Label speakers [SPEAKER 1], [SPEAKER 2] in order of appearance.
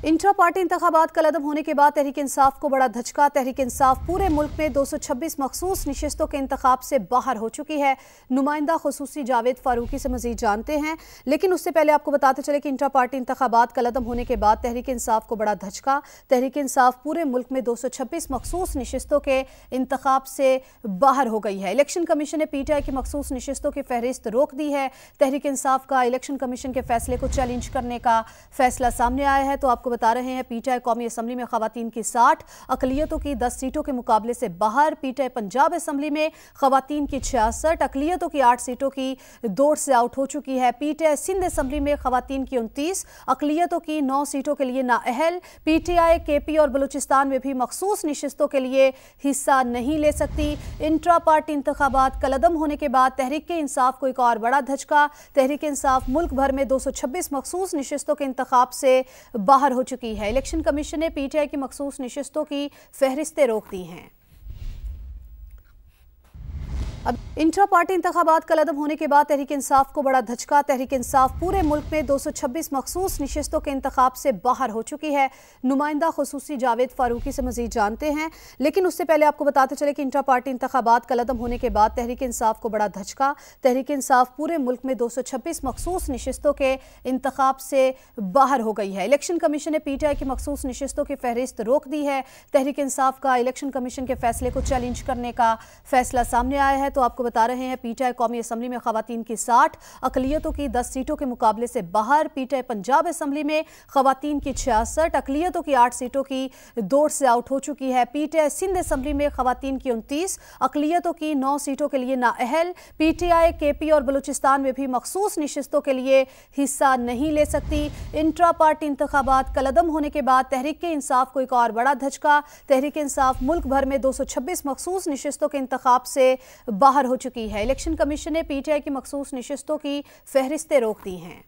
[SPEAKER 1] Intra party इंतखाबात कलअदम होने के बाद तहरीक इंसाफ को बड़ा धचका। तहरीक इंसाफ पूरे मुल्क में 226 मखसूस निशिस्तों के इंतखाब से बाहर हो चुकी है। नुमाइंदा खुसूसी जावेद फारूकी से मजीद जानते हैं, लेकिन उससे पहले आपको बताते चले कि इंट्रा पार्टी इंतखाबात कलअदम होने के बाद तहरीक इंसाफ को बड़ा धचका। तहरीक इंसाफ पूरे मुल्क में 226 मखसूस निशिस्तों के इंतखाब से बाहर हो गई है। इलेक्शन कमीशन ने PTI की मखसूस निशिस्तों की फहरिस्त रोक दी है। तहरीक इंसाफ का इलेक्शन कमीशन के फैसले को चैलेंज करने का फैसला सामने आया है। तो आपको बता रहे हैं, PTI कौमी असम्बली में खवातीन की 60, अकलियतों की 10 सीटों के मुकाबले से बाहर। PTI पंजाब असम्बली में खवातीन की 66, अकलियतों की 8 सीटों की दौड़ से आउट हो चुकी है। PTI सिंध असम्बली में खवातीन की 29, अकलियतों की 9 सीटों के लिए नाअहल। PTI KP और बलूचिस्तान में भी मखसूस निशिस्तों के लिए हिस्सा नहीं ले सकती। इंट्रा पार्टी इंतखाबात कलअदम होने के बाद तहरीक इंसाफ को एक और बड़ा धचका। तहरीक इंसाफ मुल्क भर में 226 मखसूस निशिस्तों के इंतखाब से बाहर हो चुकी है। इलेक्शन कमीशन ने PTI की मखसूस निशिस्तों की फहरिस्तें रोक दी हैं। अब इंट्रा पार्टी इंतखाबात कलअदम होने के बाद तहरीक इंसाफ को बड़ा धचका। तहरीक इंसाफ पूरे मुल्क में 226 मखसूस निशिस्तों के इंतखाब से बाहर हो चुकी है। नुमाइंदा खुसूसी जावेद फारूकी से मजीद जानते हैं, लेकिन उससे पहले आपको बताते चले कि इंट्रा पार्टी इंतखाबात कलअदम होने के बाद तहरीक इंसाफ को बड़ा धचका। तहरीक इंसाफ पूरे मुल्क में 226 मखसूस निशिस्तों के इंतखाब से बाहर हो गई है। इलेक्शन कमीशन ने PTI की मखसूस निशिस्तों की फहरिस्त रोक दी है। तहरीक इंसाफ का इलेक्शन कमीशन के फैसले को चैलेंज करने का फैसला सामने आया है। तो आपको बता रहे हैं, PTI कौमी असम्बली में खवातीन की 60, अकलियतों की 10 सीटों के मुकाबले से बाहर। PTI पंजाब असम्बली में खवातीन की 66, अकलियतों की 8 सीटों की दौड़ से आउट हो चुकी है। PTI सिंध असम्बली में खवातीन की 29, अकलियतों की 9 सीटों के लिए नाअहल। PTI KP और बलूचिस्तान में भी मखसूस निशिस्तों के लिए हिस्सा नहीं ले सकती। इंट्रा पार्टी इंतखाबात कलअदम होने के बाद तहरीक इंसाफ को एक और बड़ा धचका। तहरीक इंसाफ मुल्क भर में 226 मखसूस निशिस्तों के इंतखाब से बाहर हो चुकी है। इलेक्शन कमीशन ने PTI की मखसूस निशिस्तों की फहरिस्तें रोक दी हैं।